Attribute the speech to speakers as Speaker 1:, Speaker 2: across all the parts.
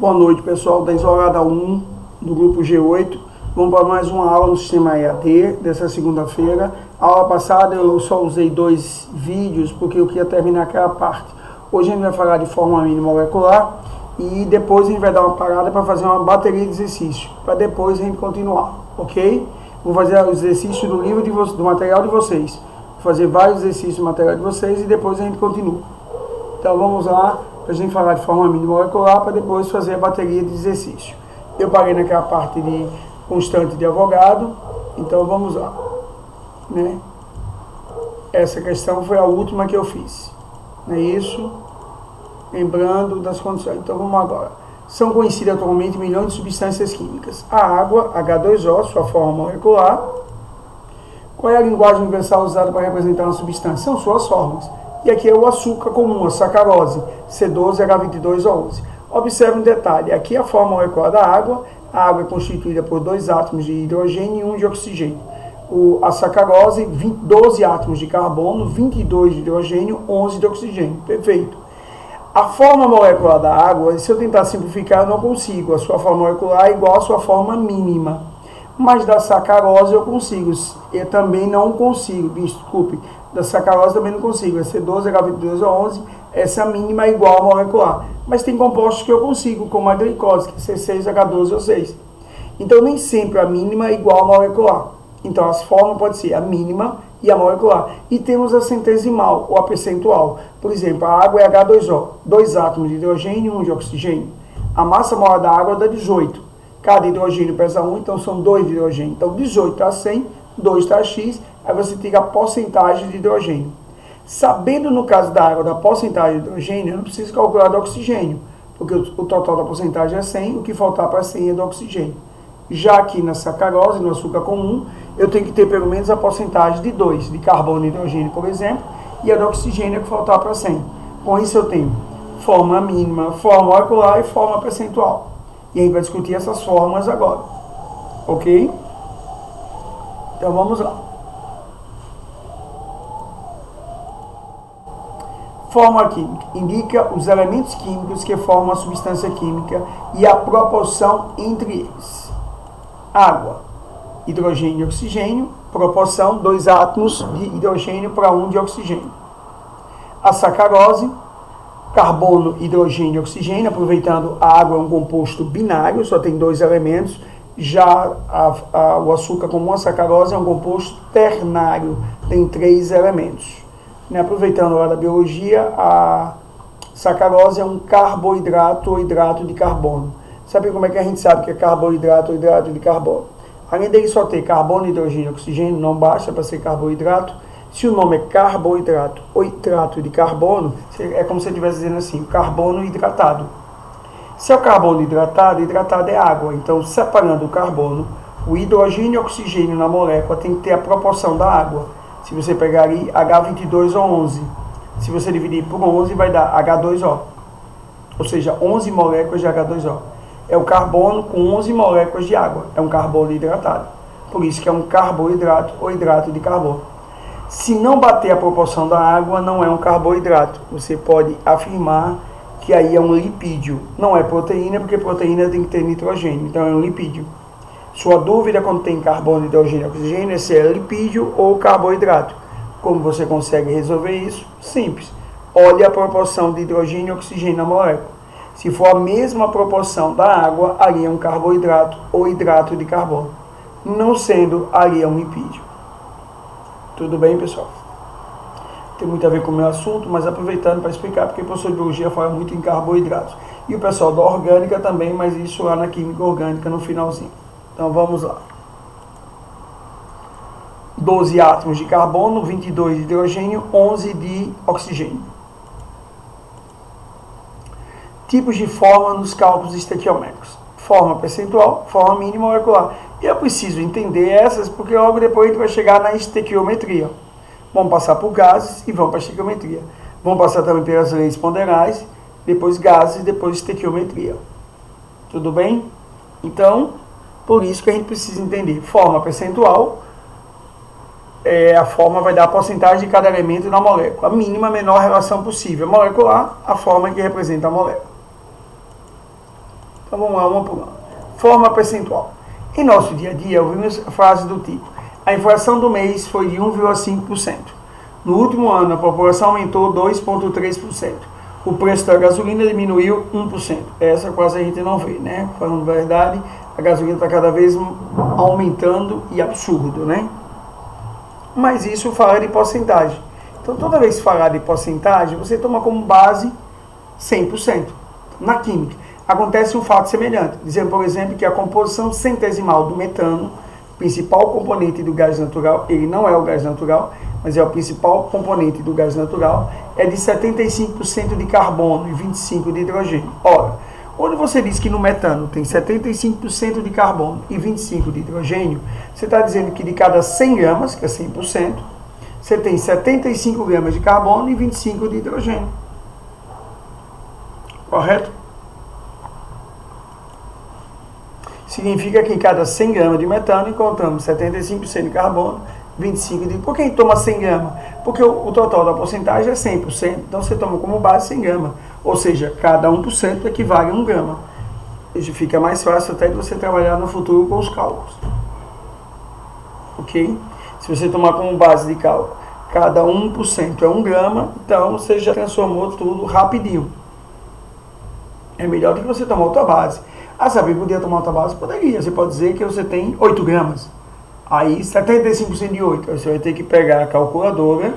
Speaker 1: Boa noite, pessoal da Isolada 1 do grupo G8. Vamos para mais uma aula no sistema EAD dessa segunda-feira. A aula passada eu só usei 2 vídeos porque eu queria terminar aquela parte. Hoje a gente vai falar de forma mínima molecular e depois a gente vai dar uma parada para fazer uma bateria de exercício, para depois a gente continuar, ok? Vou fazer os exercícios do livro do material de vocês. Vou fazer vários exercícios do material de vocês e depois a gente continua. Então vamos lá, para a gente falar de forma mínima molecular, para depois fazer a bateria de exercício. Eu parei naquela parte de constante de Avogadro, então vamos lá. Né? Essa questão foi a última que eu fiz. Não é isso? Lembrando das condições. Então vamos agora. São conhecidas atualmente milhões de substâncias químicas. A água, H2O, sua forma molecular. Qual é a linguagem universal usada para representar uma substância? São suas formas. E aqui é o açúcar comum, a sacarose, C12H22O11. Observe um detalhe, aqui a forma molecular da água. A água é constituída por 2 átomos de hidrogênio e 1 de oxigênio. A sacarose, 12 átomos de carbono, 22 de hidrogênio, 11 de oxigênio. Perfeito. A forma molecular da água, se eu tentar simplificar, eu não consigo. A sua forma molecular é igual à sua forma mínima. Mas da sacarose eu consigo. Eu também não consigo, desculpe. Da sacarose também não consigo. É C12H22O11, essa mínima é igual à molecular. Mas tem compostos que eu consigo, como a glicose, que é C6H12O6. Então nem sempre a mínima é igual à molecular. Então as formas podem ser a mínima e a molecular. E temos a centesimal, ou a percentual. Por exemplo, a água é H2O, 2 átomos de hidrogênio e 1 de oxigênio. A massa molar da água dá 18. Cada hidrogênio pesa 1, então são 2 de hidrogênio. Então 18 está 100, 2 está X, aí você tira a porcentagem de hidrogênio. Sabendo no caso da água da porcentagem de hidrogênio, eu não preciso calcular do oxigênio, porque o total da porcentagem é 100, o que faltar para 100 é do oxigênio. Já aqui na sacarose, no açúcar comum, eu tenho que ter pelo menos a porcentagem de 2, de carbono e hidrogênio, por exemplo, e a do oxigênio que faltar para 100. Com isso eu tenho forma mínima, forma molecular e forma percentual. E a gente vai discutir essas formas agora. Ok? Então vamos lá. Fórmula química indica os elementos químicos que formam a substância química e a proporção entre eles. Água, hidrogênio e oxigênio, proporção 2 átomos de hidrogênio para 1 de oxigênio. A sacarose, carbono, hidrogênio e oxigênio, aproveitando a água é um composto binário, só tem 2 elementos. Já o açúcar comum, a sacarose, é um composto ternário, tem 3 elementos. Aproveitando lá da biologia, a sacarose é um carboidrato ou hidrato de carbono. Sabe como é que a gente sabe que é carboidrato ou hidrato de carbono? Além dele só ter carbono, hidrogênio e oxigênio, não basta para ser carboidrato. Se o nome é carboidrato ou hidrato de carbono, é como se eu estivesse dizendo assim, carbono hidratado. Se é o carbono hidratado, hidratado é água. Então, separando o carbono, o hidrogênio e o oxigênio na molécula tem que ter a proporção da água. Se você pegar aí H22O11, se você dividir por 11, vai dar H2O. Ou seja, 11 moléculas de H2O. É o carbono com 11 moléculas de água. É um carbono hidratado. Por isso que é um carboidrato ou hidrato de carbono. Se não bater a proporção da água, não é um carboidrato. Você pode afirmar que aí é um lipídio. Não é proteína, porque proteína tem que ter nitrogênio. Então é um lipídio. Sua dúvida quando tem carbono, hidrogênio e oxigênio é se é lipídio ou carboidrato. Como você consegue resolver isso? Simples. Olhe a proporção de hidrogênio e oxigênio na molécula. Se for a mesma proporção da água, ali é um carboidrato ou hidrato de carbono. Não sendo, ali é um lipídio. Tudo bem, pessoal? Tem muito a ver com o meu assunto, mas aproveitando para explicar, porque o professor de biologia fala muito em carboidratos. E o pessoal da orgânica também, mas isso lá na química orgânica no finalzinho. Então vamos lá. 12 átomos de carbono, 22 de hidrogênio, 11 de oxigênio. Tipos de forma nos cálculos estequiométricos. Forma percentual, forma mínima molecular. E eu preciso entender essas porque logo depois a gente vai chegar na estequiometria. Vamos passar por gases e vamos para a estequiometria. Vamos passar também pelas leis ponderais, depois gases e depois estequiometria. Tudo bem? Então, por isso que a gente precisa entender. Forma percentual, a forma vai dar a porcentagem de cada elemento na molécula. A mínima, menor relação possível. Molecular, a forma que representa a molécula. Então vamos lá, uma por uma. Forma percentual. Em nosso dia a dia, ouvimos frases do tipo: a inflação do mês foi de 1,5%. No último ano, a população aumentou 2,3%. O preço da gasolina diminuiu 1%. Essa quase a gente não vê, né? Falando a verdade, a gasolina está cada vez aumentando e absurdo, né? Mas isso fala de porcentagem. Então, toda vez que falar de porcentagem, você toma como base 100%. Na química, acontece um fato semelhante, dizendo, por exemplo, que a composição centesimal do metano, principal componente do gás natural, ele não é o gás natural, mas é o principal componente do gás natural, é de 75% de carbono e 25% de hidrogênio. Ora, quando você diz que no metano tem 75% de carbono e 25% de hidrogênio, você está dizendo que de cada 100 gramas, que é 100%, você tem 75 gramas de carbono e 25 de hidrogênio. Correto? Significa que em cada 100 gramas de metano encontramos 75% de carbono, 25 de... Por que toma 100 gramas? Porque o total da porcentagem é 100%, então você toma como base 100 gramas. Ou seja, cada 1% equivale a 1 grama. Isso fica mais fácil até de você trabalhar no futuro com os cálculos. Ok? Se você tomar como base de cálculo, cada 1% é 1 grama, então você já transformou tudo rapidinho. É melhor do que você tomar outra base. Ah, sabe, podia tomar outra base? Poderia. Você pode dizer que você tem 8 gramas. Aí, 75% de 8. Aí você vai ter que pegar a calculadora.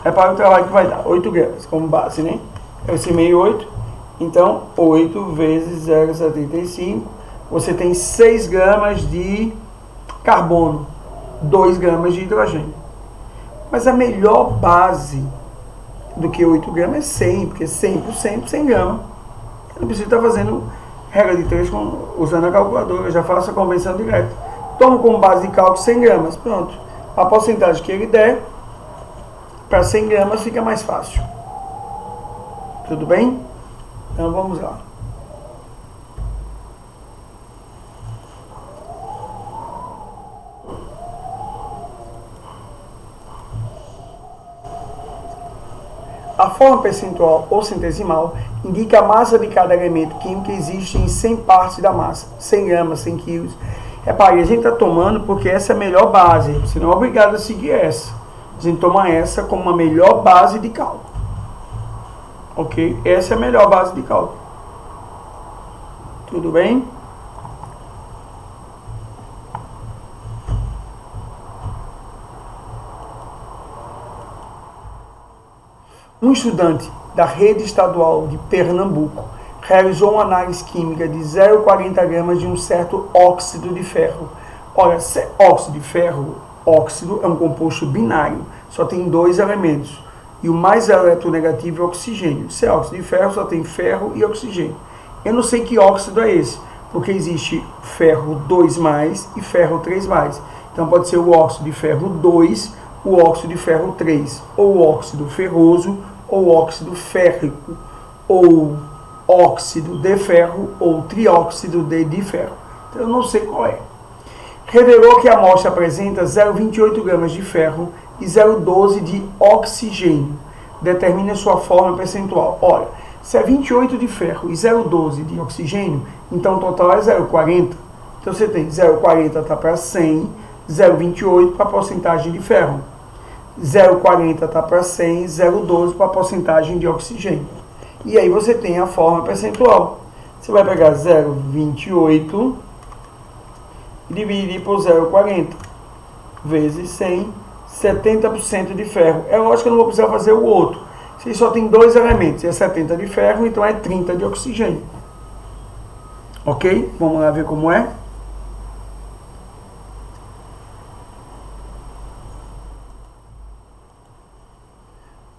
Speaker 1: É para o trabalho que vai dar. 8 gramas como base, né? Eu estimei 8. Então, 8 vezes 0,75. Você tem 6 gramas de carbono. 2 gramas de hidrogênio. Mas a melhor base do que 8 gramas é 100. Porque 100%, 100 gramas. Eu não preciso estar fazendo regra de 3 usando a calculadora. Eu já faço a conversão direta. Tomo como base de cálculo 100 gramas. Pronto. A porcentagem que ele der para 100 gramas fica mais fácil. Tudo bem? Então vamos lá. A forma percentual ou centesimal indica a massa de cada elemento químico que existe em 100 partes da massa. 100 gramas, 100 quilos. Repare, a gente está tomando porque essa é a melhor base. Você não é obrigado a seguir essa. A gente toma essa como uma melhor base de cálculo. Ok? Essa é a melhor base de cálculo. Tudo bem? Um estudante da rede estadual de Pernambuco realizou uma análise química de 0,40 gramas de um certo óxido de ferro. Olha, óxido de ferro, óxido é um composto binário, só tem 2 elementos. E o mais eletronegativo é o oxigênio. Se é óxido de ferro, só tem ferro e oxigênio. Eu não sei que óxido é esse, porque existe ferro 2+, e ferro 3+. Então pode ser o óxido de ferro 2, o óxido de ferro 3, ou óxido ferroso, ou óxido férrico, ou óxido de ferro, ou trióxido de ferro. Então eu não sei qual é. Revelou que a amostra apresenta 0,28 gramas de ferro e 0,12 de oxigênio. Determine a sua forma percentual. Olha, se é 28 de ferro e 0,12 de oxigênio, então o total é 0,40. Então você tem 0,40 está para 100, 0,28 para a porcentagem de ferro. 0,40 está para 100, 0,12 para a porcentagem de oxigênio. E aí você tem a forma percentual. Você vai pegar 0,28 e dividir por 0,40 vezes 100, 70% de ferro. É lógico que eu não vou precisar fazer o outro. Se só tem 2 elementos, é 70 de ferro, então é 30 de oxigênio. Ok? Vamos lá ver como é.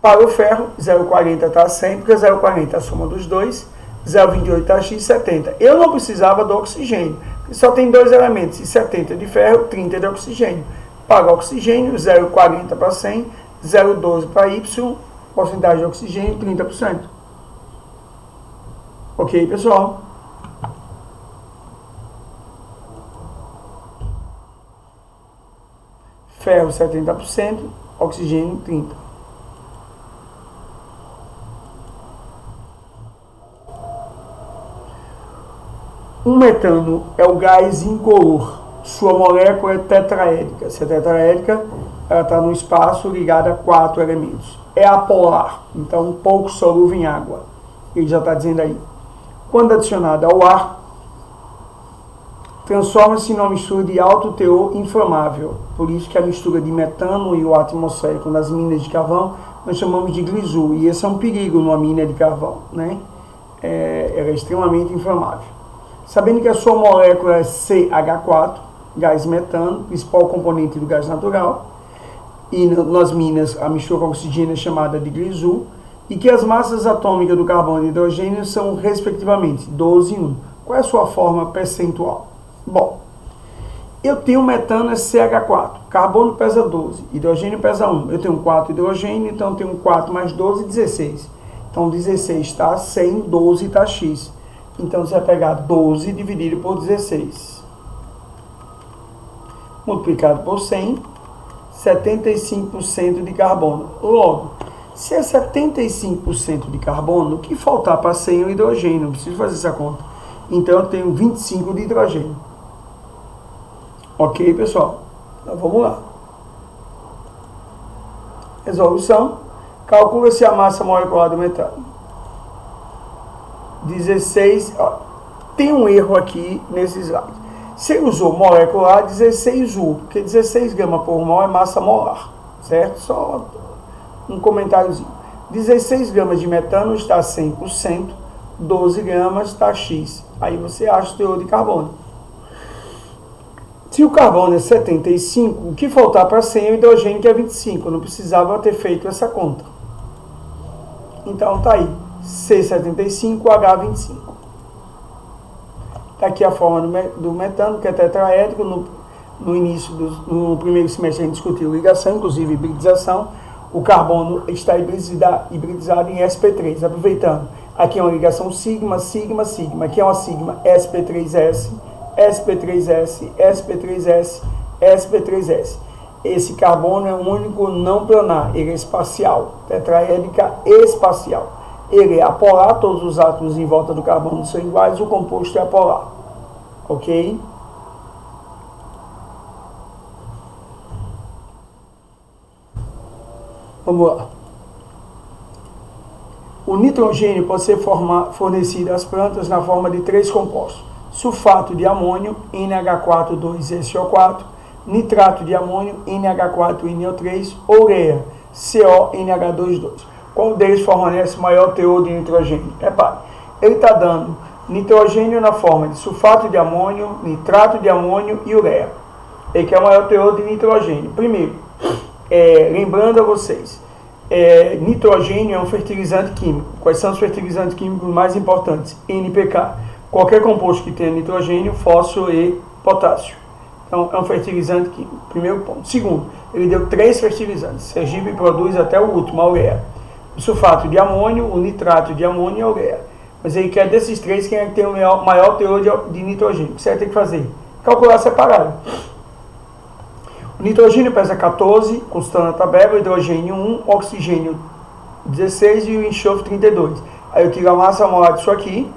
Speaker 1: Para o ferro, 0,40 está 100, porque 0,40 é a soma dos dois, 0,28 está x, 70. Eu não precisava do oxigênio, só tem 2 elementos, 70 de ferro, 30 de oxigênio. Para o oxigênio, 0,40 para 100, 0,12 para y, porcentagem de oxigênio, 30%. Ok, pessoal? Ferro, 70%, oxigênio, 30%. Um metano é o gás incolor. Sua molécula é tetraédrica. Se é tetraédrica, ela está no espaço ligada a 4 elementos. É apolar, então pouco solúvel em água. Ele já está dizendo aí. Quando adicionada ao ar, transforma-se em uma mistura de alto teor inflamável. Por isso que a mistura de metano e o atmosférico nas minas de carvão nós chamamos de glisu. E esse é um perigo numa mina de carvão, né? Ela é extremamente inflamável. Sabendo que a sua molécula é CH4, gás metano, principal componente do gás natural, e nas minas a mistura com oxigênio é chamada de glisu, e que as massas atômicas do carbono e hidrogênio são, respectivamente, 12 e 1. Qual é a sua forma percentual? Bom, eu tenho metano é CH4, carbono pesa 12, hidrogênio pesa 1. Eu tenho 4 hidrogênio, então eu tenho 4 mais 12, 16. Então 16 está 100, 12 está X. Então você vai pegar 12 dividido por 16. Multiplicado por 100, 75% de carbono. Logo, se é 75% de carbono, o que faltar para 100 é o hidrogênio. Não preciso fazer essa conta. Então eu tenho 25 de hidrogênio. Ok, pessoal? Então vamos lá. Resolução. Calcula-se a massa molecular do metano. 16. Ó, tem um erro aqui nesse slide. Você usou molecular 16U, porque 16 gama por mol é massa molar, certo? Só um comentáriozinho. 16 gramas de metano está 100%, 12 gramas está X. Aí você acha o teor de carbono. Se o carbono é 75, o que faltar para 100 é o hidrogênio, que é 25. Eu não precisava ter feito essa conta. Então tá aí, C75H25. Está aqui a forma do metano, que é tetraédrico. No início, no primeiro semestre, a gente discutiu ligação, inclusive hibridização. O carbono está hibridizado em sp3. Aproveitando, aqui é uma ligação sigma, sigma, sigma. Aqui é uma sigma sp3s, sp3s, sp3s, sp3s. Esse carbono é um único não planar, ele é espacial, tetraédrica espacial. Ele é apolar, todos os átomos em volta do carbono são iguais, o composto é apolar. Ok? Vamos lá. O nitrogênio pode ser fornecido às plantas na forma de 3 compostos: sulfato de amônio, NH4,2SO4, nitrato de amônio, NH4NO3, ureia, CONH2,2. Qual deles fornece maior teor de nitrogênio? Repare, ele está dando nitrogênio na forma de sulfato de amônio, nitrato de amônio e ureia. Ele quer o maior teor de nitrogênio. Primeiro, lembrando a vocês, nitrogênio é um fertilizante químico. Quais são os fertilizantes químicos mais importantes? NPK. Qualquer composto que tenha nitrogênio, fósforo e potássio. Então, é um fertilizante químico. Primeiro ponto. Segundo, ele deu 3 fertilizantes. Sergipe produz até o último, a ureia. O sulfato de amônio, o nitrato de amônio e a ureia. Mas ele quer desses 3 quem é que tem o maior teor de nitrogênio. O que você vai ter que fazer? Calcular separado. O nitrogênio pesa 14, constando na tabela, o hidrogênio 1, oxigênio 16 e o enxofre 32. Aí eu tiro a massa molar disso aqui.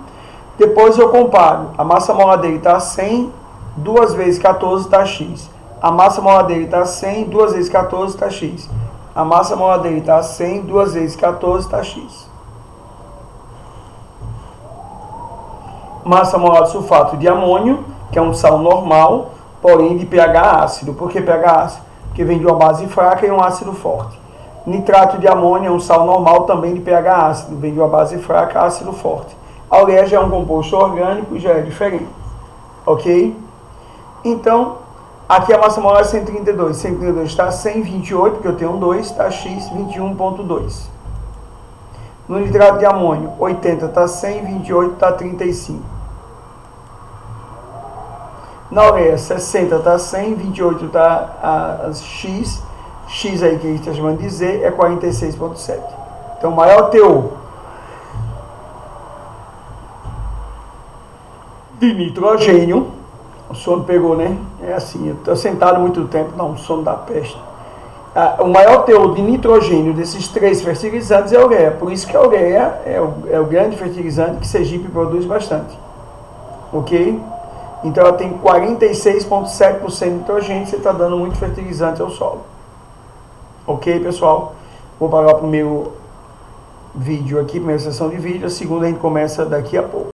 Speaker 1: Depois eu comparo. A massa molar dele está 100, 2 vezes 14 está X. A massa molar dele está 100, 2 vezes 14 está X. A massa molar dele está 100, 2 vezes 14 está X. Massa molar de sulfato de amônio, que é um sal normal, porém de pH ácido. Por que pH ácido? Porque vem de uma base fraca e um ácido forte. Nitrato de amônio é um sal normal também de pH ácido, vem de uma base fraca, ácido forte. A ureia já é um composto orgânico, já é diferente. Ok? Então, aqui a massa molar é 132. 132 está 128, porque eu tenho um 2, está X 21,2. No nitrato de amônio, 80 está 100, 28 está 35. Na ureia, 60 está 100, 28 está X. X aí que a gente está chamando de Z é 46,7. Então, maior teor de nitrogênio. O sono pegou, né? É assim, eu estou sentado muito tempo, não, o sono da peste. O maior teor de nitrogênio desses 3 fertilizantes é a ureia. Por isso que a ureia é o grande fertilizante que Sergipe produz bastante. ok? Então ela tem 46,7% de nitrogênio, você está dando muito fertilizante ao solo. Ok, pessoal? Vou parar o primeiro vídeo aqui, primeira sessão de vídeo, a segunda a gente começa daqui a pouco.